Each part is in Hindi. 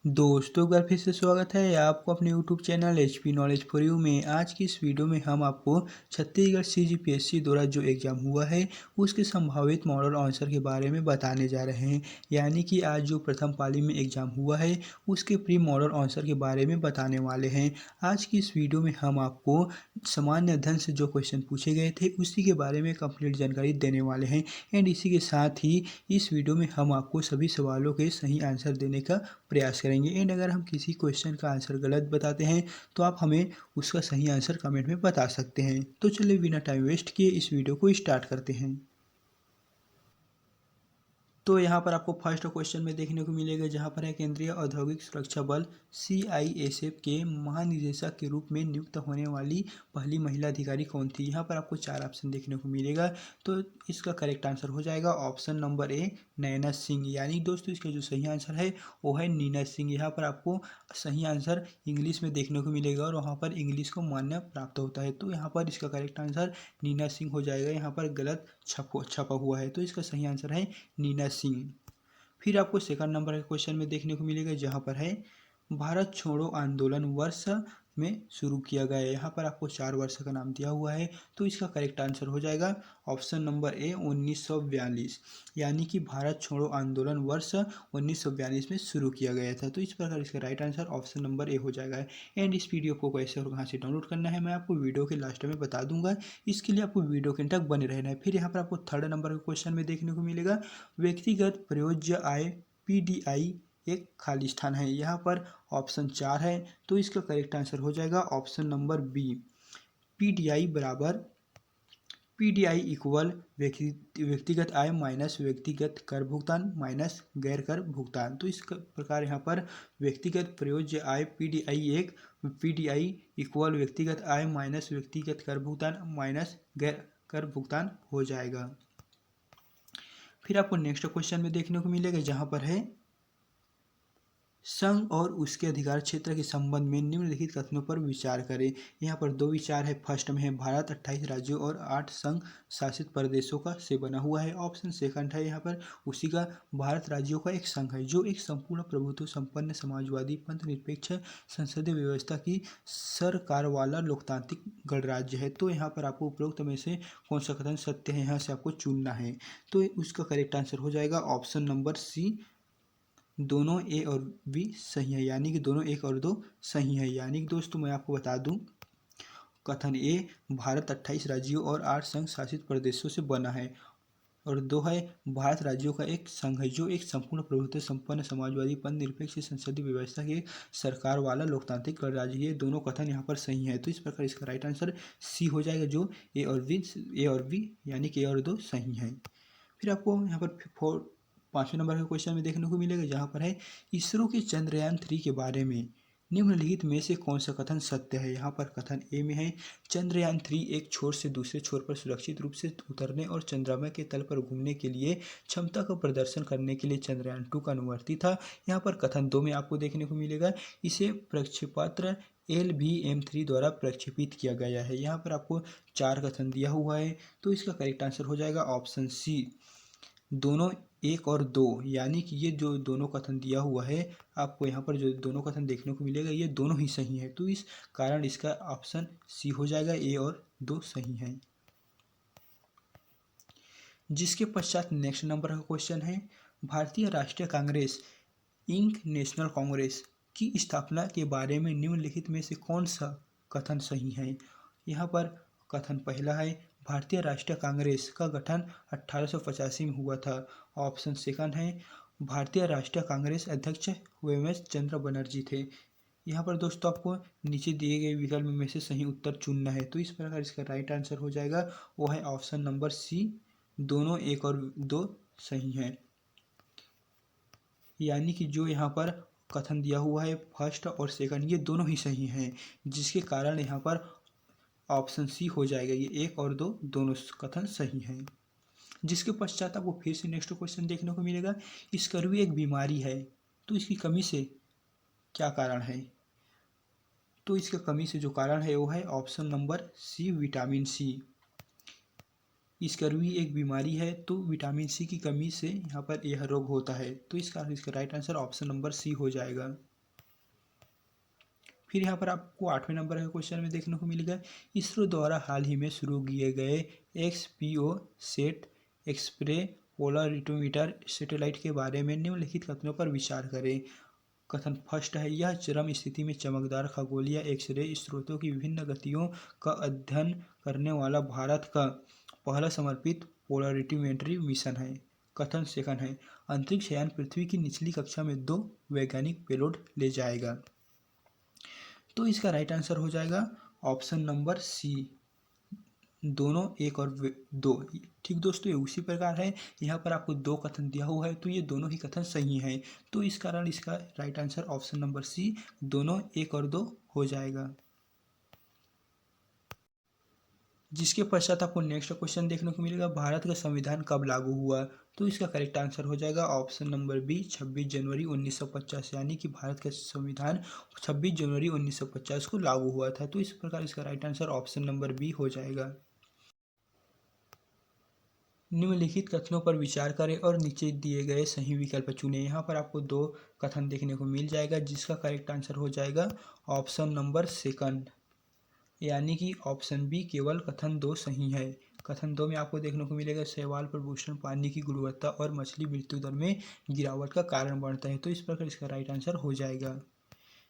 दोस्तों एक बार फिर से स्वागत है आपको अपने YouTube channel HP knowledge for you में। आज की इस वीडियो में हम आपको छत्तीसगढ़ CGPSC द्वारा जो एग्ज़ाम हुआ है उसके संभावित मॉडल आंसर के बारे में बताने जा रहे हैं। यानी कि आज जो प्रथम पाली में एग्ज़ाम हुआ है उसके प्री मॉडल आंसर के बारे में बताने वाले हैं। आज की इस वीडियो में हम आपको सामान्य अध्ययन से जो क्वेश्चन पूछे गए थे उसी के बारे में कंप्लीट जानकारी देने वाले हैं। एंड इसी के साथ ही इस वीडियो में हम आपको सभी सवालों के सही आंसर देने का प्रयास करेंगे। एंड अगर हम किसी क्वेश्चन का आंसर गलत बताते हैं तो आप हमें उसका सही आंसर कमेंट में बता सकते हैं। तो चलिए बिना टाइम वेस्ट किए इस वीडियो को स्टार्ट करते हैं। तो यहाँ पर आपको फर्स्ट क्वेश्चन में देखने को मिलेगा, जहाँ पर है केंद्रीय औद्योगिक सुरक्षा बल CISF के महानिदेशक के रूप में नियुक्त होने वाली पहली महिला अधिकारी कौन थी। यहाँ पर आपको 4 ऑप्शन देखने को मिलेगा। तो इसका करेक्ट आंसर हो जाएगा option number A Naina Singh. यानी दोस्तों इसका जो सही आंसर है वो है नीना सिंह। यहाँ पर आपको सही आंसर इंग्लिश में देखने को मिलेगा और वहाँ पर इंग्लिश को मान्य प्राप्त होता है। तो यहाँ पर इसका करेक्ट आंसर नीना सिंह हो जाएगा। यहाँ पर गलत छपा हुआ है, तो इसका सही आंसर है नीना सिंह। फिर आपको सेकंड नंबर के क्वेश्चन में देखने को मिलेगा, जहाँ पर है भारत छोड़ो आंदोलन वर्ष में शुरू किया गया है। यहाँ पर आपको 4 वर्ष का नाम दिया हुआ है, तो इसका करेक्ट आंसर हो जाएगा ऑप्शन नंबर ए 1942। यानी कि भारत छोड़ो आंदोलन वर्ष 1942 में शुरू किया गया था। तो इस प्रकार इसका right answer option number A हो जाएगा। एंड इस वीडियो को कैसे और कहाँ से डाउनलोड करना है मैं आपको वीडियो के लास्ट में बता दूंगा। इसके लिए आपको वीडियो के अंत तक बने रहना है। फिर यहाँ पर आपको थर्ड नंबर के क्वेश्चन में देखने को मिलेगा, व्यक्तिगत प्रयोज्य आय PDI एक खाली स्थान है। यहाँ पर ऑप्शन 4 है, तो इसका करेक्ट आंसर हो जाएगा ऑप्शन नंबर बी। PDI बराबर PDI इक्वल व्यक्तिगत आय माइनस व्यक्तिगत कर भुगतान माइनस गैर कर भुगतान। तो इस प्रकार यहाँ पर व्यक्तिगत प्रयोज्य आय PDI इक्वल व्यक्तिगत आय माइनस व्यक्तिगत कर भुगतान माइनस गैर कर भुगतान हो जाएगा। फिर आपको नेक्स्ट क्वेश्चन में देखने को मिलेगा, जहाँ पर है संघ और उसके अधिकार क्षेत्र के संबंध में निम्नलिखित कथनों पर विचार करें। यहाँ पर 2 विचार है। फर्स्ट में है भारत 28 राज्यों और 8 संघ शासित प्रदेशों का से बना हुआ है। ऑप्शन सेकंड है यहाँ पर उसी का भारत राज्यों का एक संघ है जो एक संपूर्ण प्रभुत्व संपन्न समाजवादी पंथ निरपेक्ष संसदीय व्यवस्था की सरकार वाला लोकतांत्रिक गणराज्य है। तो यहाँ पर आपको उपरोक्त में से कौन सा कथन सत्य है यहाँ से आपको चुनना है। तो उसका करेक्ट आंसर हो जाएगा ऑप्शन नंबर सी, दोनों ए और बी सही है। यानी कि दोनों 1 और 2 सही है। यानी कि दोस्तों मैं आपको बता दूं, कथन ए भारत 28 राज्यों और 8 संघ शासित प्रदेशों से बना है, और 2 है भारत राज्यों का एक संघ है जो एक संपूर्ण प्रभुत्व संपन्न समाजवादी पंथ निरपेक्ष संसदीय व्यवस्था के सरकार वाला लोकतांत्रिक गणराज्य। ये दोनों कथन यहाँ पर सही है। तो इस प्रकार इसका राइट आंसर सी हो जाएगा, जो ए और बी यानी कि ए और 2 सही है। फिर आपको यहाँ पर 5वें नंबर के क्वेश्चन में देखने को मिलेगा, जहाँ पर है इसरो के चंद्रयान 3 के बारे में निम्नलिखित में से कौन सा कथन सत्य है। यहाँ पर कथन ए में है चंद्रयान 3 एक छोर से दूसरे छोर पर सुरक्षित रूप से उतरने और चंद्रमा के तल पर घूमने के लिए क्षमता का प्रदर्शन करने के लिए चंद्रयान 2 का अनुवर्ती था। यहाँ पर कथन 2 में आपको देखने को मिलेगा इसे प्रक्षेपास्त्र LVM-3 द्वारा प्रक्षेपित किया गया है। यहाँ पर आपको 4 कथन दिया हुआ है, तो इसका करेक्ट आंसर हो जाएगा ऑप्शन सी, दोनों 1 और 2। यानी कि ये जो दोनों कथन दिया हुआ है आपको यहाँ पर जो दोनों कथन देखने को मिलेगा ये दोनों ही सही है। तो इस कारण इसका ऑप्शन सी हो जाएगा, ए और 2 सही है। जिसके पश्चात नेक्स्ट नंबर का क्वेश्चन है, भारतीय राष्ट्रीय कांग्रेस इंक नेशनल कांग्रेस की स्थापना के बारे में निम्नलिखित में से कौन सा कथन सही है। यहाँ पर कथन पहला है भारतीय राष्ट्रीय कांग्रेस का गठन 1885 में हुआ था। ऑप्शन सेकंड है भारतीय राष्ट्रीय कांग्रेस अध्यक्ष वेमस चंद्र बनर्जी थे। यहाँ पर दोस्तों आपको नीचे दिए गए विकल्प में से सही उत्तर चुनना है। तो इस प्रकार इसका राइट आंसर हो जाएगा वो है ऑप्शन नंबर सी, दोनों 1 और 2 सही हैं। यानी कि जो यहाँ पर कथन दिया हुआ है फर्स्ट और सेकंड ये दोनों ही सही हैं, जिसके कारण यहाँ पर ऑप्शन सी हो जाएगा, ये 1 और 2 दोनों कथन सही हैं। जिसके पश्चात आपको फिर से नेक्स्ट क्वेश्चन देखने को मिलेगा, स्कर्वी एक बीमारी है तो इसकी कमी से क्या कारण है। तो इसके कमी से जो कारण है वो है option number C, vitamin C. Scurvy एक बीमारी है तो विटामिन सी की कमी से यहाँ पर यह रोग होता है। तो इसका right answer option number C हो जाएगा। फिर यहाँ पर आपको 8वें नंबर के क्वेश्चन में देखने को मिलेगा, इसरो द्वारा हाल ही में शुरू किए गए XPO सेट एक्सरे पोलरिटोमीटर सैटेलाइट के बारे में निम्नलिखित कथनों पर विचार करें। कथन फर्स्ट है, यह चरम स्थिति में चमकदार खगोलीय एक्सरे स्रोतों की विभिन्न गतियों का अध्ययन करने वाला भारत का पहला समर्पित पोलरिटोमेट्री मिशन है। कथन सेकंड है, अंतरिक्ष यान पृथ्वी की निचली कक्षा में 2 वैज्ञानिक पेलोड ले जाएगा। तो इसका राइट आंसर हो जाएगा ऑप्शन नंबर सी, दोनों 1 और 2। ठीक दोस्तों, ये उसी प्रकार है, यहाँ पर आपको 2 कथन दिया हुआ है तो ये दोनों ही कथन सही हैं, तो इस कारण इसका right answer option number C, दोनों 1 और 2 हो जाएगा। जिसके पश्चात आपको नेक्स्ट क्वेश्चन देखने को मिलेगा, भारत का संविधान कब लागू हुआ? तो इसका करेक्ट आंसर हो जाएगा ऑप्शन नंबर बी, 26 जनवरी 1950, यानी कि भारत का संविधान 26 जनवरी 1950 को लागू हुआ था। तो इस प्रकार इसका right answer option number B हो जाएगा। निम्नलिखित कथनों पर विचार करें और नीचे दिए गए सही विकल्प चुनें। यहाँ पर आपको 2 कथन देखने को मिल जाएगा, जिसका करेक्ट आंसर हो जाएगा ऑप्शन नंबर सेकंड, यानी कि ऑप्शन बी, केवल कथन 2 सही है। कथन 2 में आपको देखने को मिलेगा, शैवाल प्रदूषण पानी की गुणवत्ता और मछली मृत्यु दर में गिरावट का कारण बनता है। तो इस प्रकार इसका राइट आंसर हो जाएगा।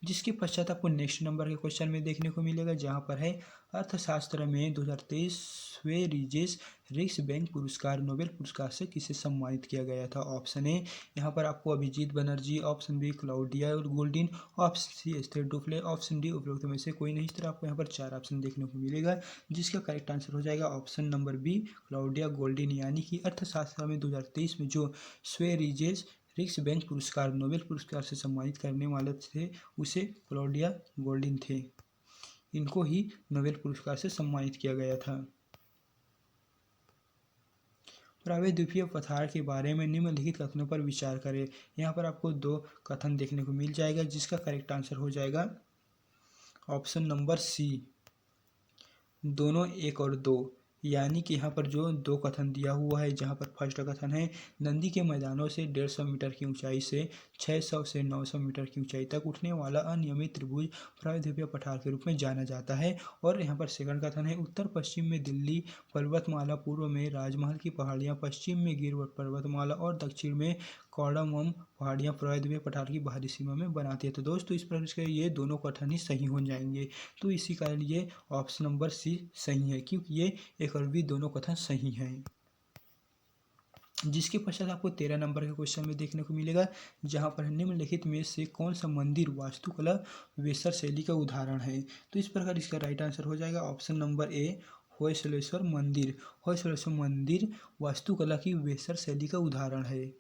जिसके पश्चात आपको नेक्स्ट नंबर के क्वेश्चन में देखने को मिलेगा, जहां पर है अर्थशास्त्र में 2023 स्वेरिजेस रिक्स बैंक पुरस्कार नोबेल पुरस्कार से किसे सम्मानित किया गया था? ऑप्शन ए, यहाँ पर आपको Abhijit Banerjee, option B Claudia Goldin, option C Esther Duflo, option D उपरोक्त में से कोई नहीं। इस तरह आपको यहाँ पर 4 ऑप्शन देखने को मिलेगा, जिसका करेक्ट आंसर हो जाएगा option number B, Claudia Goldin, यानी कि अर्थशास्त्र में 2023 में जो स्वेरिजेस रिक्स बैंक पुरस्कार नोबेल पुरस्कार से सम्मानित करने वाले थे उसे क्लाउडिया गोल्डिन थे, इनको ही नोबेल पुरस्कार से सम्मानित किया गया था। प्रावैद्वीपीय पठार के बारे में निम्नलिखित कथनों पर विचार करें। यहाँ पर आपको 2 कथन देखने को मिल जाएगा, जिसका करेक्ट आंसर हो जाएगा ऑप्शन नंबर सी, दोनों 1 और 2, यानी कि यहाँ पर जो 2 कथन दिया हुआ है, जहाँ पर फर्स्ट कथन है, नंदी के मैदानों से 150 मीटर की ऊंचाई से 600 से 900 मीटर की ऊंचाई तक उठने वाला अनियमित त्रिभुज प्रावैद्वीपीय पठार के रूप में जाना जाता है। और यहाँ पर सेकंड कथन है, उत्तर पश्चिम में दिल्ली पर्वतमाला, पूर्व में राजमहल की पहाड़ियाँ, पश्चिम में गिर पर्वतमाला और दक्षिण में कौड़ामम पहाड़ियाँ प्रावैद्वीपीय पठार की बाहरी सीमा में बनाती है। तो दोस्तों इस प्रकार से ये दोनों कथन ही सही हो जाएंगे, तो इसी कारण ये ऑप्शन नंबर सी सही है, क्योंकि ये 1 और बी दोनों कथन सही हैं। जिसके पश्चात आपको 13 नंबर के क्वेश्चन में देखने को मिलेगा, जहां पर निम्नलिखित में से कौन सा मंदिर वास्तुकला वेसर शैली का उदाहरण है? तो इस प्रकार इसका राइट आंसर हो जाएगा ऑप्शन नंबर ए, होयसलेश्वर मंदिर। होयसलेश्वर मंदिर वास्तुकला की वेसर शैली का उदाहरण है।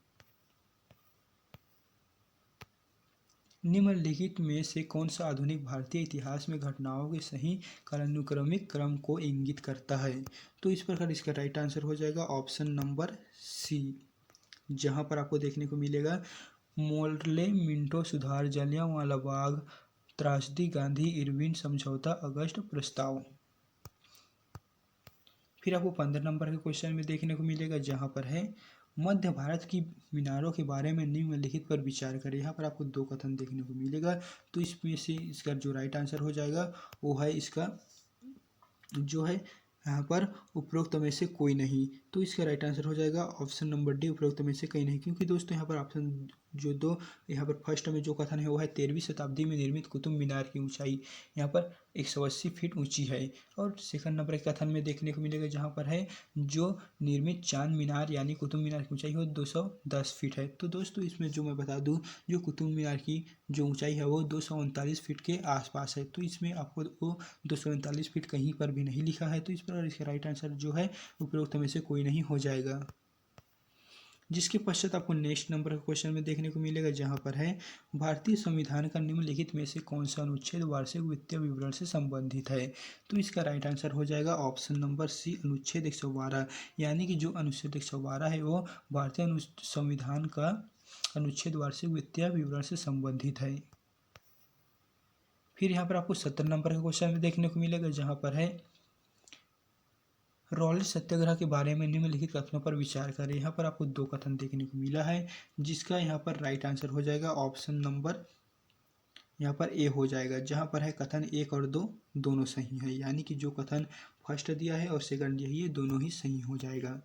निम्नलिखित में से कौन सा आधुनिक भारतीय इतिहास में घटनाओं के सही कालानुक्रमिक क्रम को इंगित करता है? तो इस प्रकार इसका राइट आंसर हो जाएगा ऑप्शन नंबर सी, जहां पर आपको देखने को मिलेगा, मोर्ले मिंटो सुधार, जलियांवाला बाग त्रासदी, गांधी इरविन समझौता, अगस्त प्रस्ताव। फिर आपको 15 नंबर के क्वेश्चन में देखने को मिलेगा, जहां पर है, मध्य भारत की मीनारों के बारे में निम्नलिखित पर विचार करें। यहाँ पर आपको 2 कथन देखने को मिलेगा, तो इसमें से इसका जो राइट आंसर हो जाएगा वो है इसका जो है यहाँ पर उपरोक्त में से कोई नहीं। तो इसका राइट आंसर हो जाएगा ऑप्शन नंबर डी, उपरोक्त में से कहीं नहीं, क्योंकि दोस्तों यहाँ पर ऑप्शन जो 2 यहाँ पर फर्स्ट में जो कथन है वो है 13वीं शताब्दी में निर्मित कुतुब मीनार की ऊंचाई यहाँ पर 180 फीट ऊंची है। और सेकंड नंबर के कथन में देखने को मिलेगा, जहाँ पर है जो निर्मित चांद मीनार यानी कुतुब मीनार की ऊंचाई वो 210 फीट है। तो दोस्तों इसमें जो मैं बता दूँ, जो कुतुब मीनार की जो ऊंचाई है वो 239 फीट के आसपास है, तो इसमें आपको वो 239 फीट कहीं पर भी नहीं लिखा है। तो इस प्रकार इसका राइट आंसर जो है उपरोक्त में से कोई नहीं हो जाएगा। जिसके पश्चात आपको नेक्स्ट नंबर के क्वेश्चन में देखने को मिलेगा, जहां पर है, भारतीय संविधान का निम्नलिखित में से कौन सा अनुच्छेद वार्षिक वित्तीय विवरण से संबंधित है? तो इसका राइट आंसर हो जाएगा ऑप्शन नंबर सी, अनुच्छेद 112, यानी कि जो अनुच्छेद 112 है वो भारतीय संविधान का अनुच्छेद वार्षिक वित्तीय विवरण से संबंधित है। फिर यहाँ पर आपको 70 नंबर के क्वेश्चन में देखने को मिलेगा, जहाँ पर है, रॉलेट सत्याग्रह के बारे में निम्नलिखित कथनों पर विचार करें। यहाँ पर आपको 2 कथन देखने को मिला है, जिसका यहाँ पर राइट आंसर हो जाएगा ऑप्शन नंबर यहाँ पर ए हो जाएगा, जहाँ पर है कथन 1 और 2 दोनों सही है, यानी कि जो कथन फर्स्ट दिया है और सेकंड दिया है ये दोनों ही सही हो जाएगा।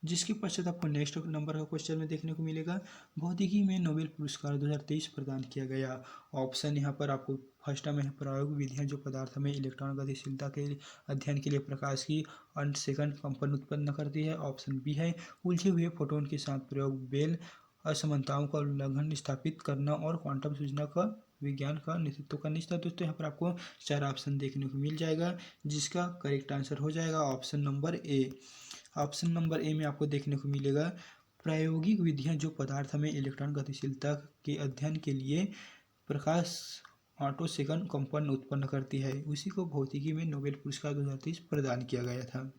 जिसके पश्चात आपको नेक्स्ट नंबर का क्वेश्चन में देखने को मिलेगा, भौतिकी में नोबेल पुरस्कार 2023 प्रदान किया गया। ऑप्शन यहाँ पर आपको फर्स्ट में है प्रायोगिक विधियां जो पदार्थ में इलेक्ट्रॉन गतिशीलता के अध्ययन के लिए प्रकाश की अंत सेकंड कंपन उत्पन्न करती है। ऑप्शन बी है उलझे हुए फोटोन के साथ प्रयोग, बेल असमानताओं का उल्लंघन स्थापित करना और क्वांटम सूचना का विज्ञान का नेतृत्व करना। इस तरह दोस्तों यहाँ पर आपको 4 ऑप्शन देखने को मिल जाएगा, जिसका करेक्ट आंसर हो जाएगा option number A. Option number A में आपको देखने को मिलेगा प्रायोगिक विधियां जो पदार्थ में इलेक्ट्रॉन गतिशीलता के अध्ययन के लिए प्रकाश ऑटो सेकंड कंपन उत्पन्न करती है, उसी को भौतिकी में नोबेल पुरस्कार 2023 प्रदान किया गया था।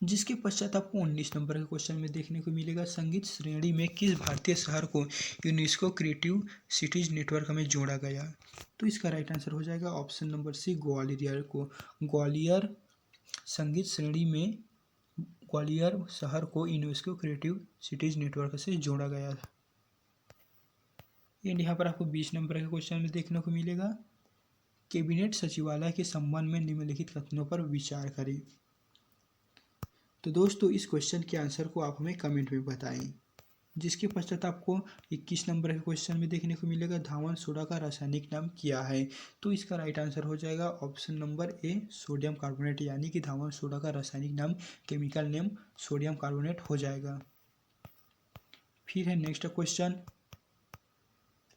जिसके पश्चात आपको 19 नंबर के क्वेश्चन में देखने को मिलेगा, संगीत श्रेणी में किस भारतीय शहर को यूनेस्को क्रिएटिव सिटीज नेटवर्क में जोड़ा गया। तो इसका राइट आंसर हो जाएगा ऑप्शन नंबर सी ग्वालियर को। ग्वालियर संगीत श्रेणी में ग्वालियर शहर को यूनेस्को क्रिएटिव सिटीज नेटवर्क से जोड़ा गया था। एंड यहाँ पर आपको 20 नंबर के क्वेश्चन में देखने को मिलेगा, कैबिनेट सचिवालय के संबंध में निम्नलिखित कथनों पर विचार करें। तो दोस्तों इस क्वेश्चन के आंसर को आप हमें कमेंट में बताएं। जिसके पश्चात आपको 21 नंबर के क्वेश्चन में देखने को मिलेगा, धावन सोडा का रासायनिक नाम क्या है। तो इसका राइट आंसर हो जाएगा option number A sodium carbonate, यानी कि धावन सोडा का रासायनिक नाम केमिकल नेम सोडियम कार्बोनेट हो जाएगा। फिर है नेक्स्ट क्वेश्चन,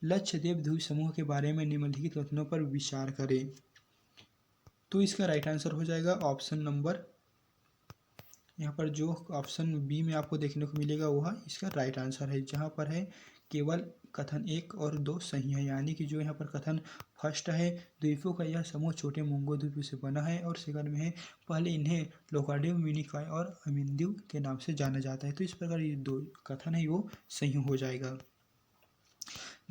लक्षद्वीप द्वीप समूह के बारे में निम्नलिखित कथनों पर विचार करें। तो इसका राइट आंसर हो जाएगा ऑप्शन नंबर, यहाँ पर जो ऑप्शन बी में आपको देखने को मिलेगा वह इसका राइट आंसर है, जहाँ पर है केवल कथन 1 और 2 सही है, यानी कि जो यहाँ पर कथन फर्स्ट है द्वीपों का यह समूह छोटे मुंगो द्वीप से बना है, और सेकंड में है पहले इन्हें लोकार्डियम मिनिकॉय और अमिनद्वीप के नाम से जाना जाता है। तो इस प्रकार ये 2 कथन है वो सही हो जाएगा।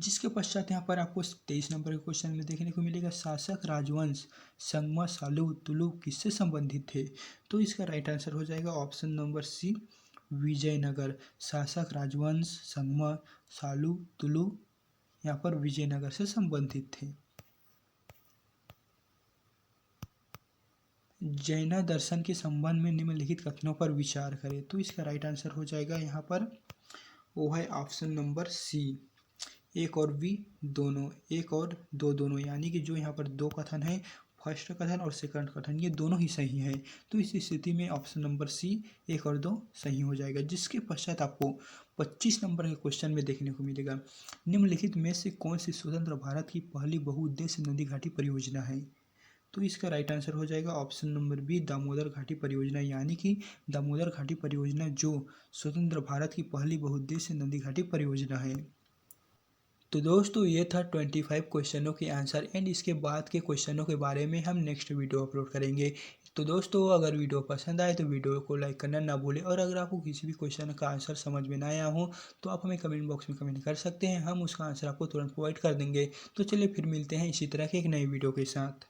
जिसके पश्चात यहाँ पर आपको 23 नंबर के क्वेश्चन में देखने को मिलेगा, शासक राजवंश संगमा सालू तुलु किससे संबंधित थे। तो इसका राइट आंसर हो जाएगा ऑप्शन नंबर सी विजयनगर। शासक राजवंश संगमा सालू तुलु यहाँ पर विजयनगर से संबंधित थे। जैन दर्शन के संबंध में निम्नलिखित कथनों पर विचार करें। तो इसका राइट आंसर हो जाएगा यहाँ पर वो है ऑप्शन नंबर सी 1 और बी दोनों, 1 और 2 दोनों, यानी कि जो यहाँ पर 2 कथन है फर्स्ट कथन और सेकंड कथन ये दोनों ही सही है। तो इस स्थिति में ऑप्शन नंबर सी 1 और 2 सही हो जाएगा। जिसके पश्चात आपको 25 नंबर के क्वेश्चन में देखने को मिलेगा, निम्नलिखित में से कौन सी स्वतंत्र भारत की पहली बहुउद्देश्य नदी घाटी परियोजना है। तो इसका राइट आंसर हो जाएगा ऑप्शन नंबर बी दामोदर घाटी परियोजना, यानी कि दामोदर घाटी परियोजना जो स्वतंत्र भारत की पहली बहुउद्देश्य नदी घाटी परियोजना है। तो दोस्तों ये था 25 क्वेश्चनों के आंसर, एंड इसके बाद के क्वेश्चनों के बारे में हम नेक्स्ट वीडियो अपलोड करेंगे। तो दोस्तों अगर वीडियो पसंद आए तो वीडियो को लाइक करना ना भूलें, और अगर आपको किसी भी क्वेश्चन का आंसर समझ में ना आया हो तो आप हमें कमेंट बॉक्स में कमेंट कर सकते हैं, हम उसका आंसर आपको तुरंत प्रोवाइड कर देंगे। तो चलिए फिर मिलते हैं इसी तरह के एक नई वीडियो के साथ।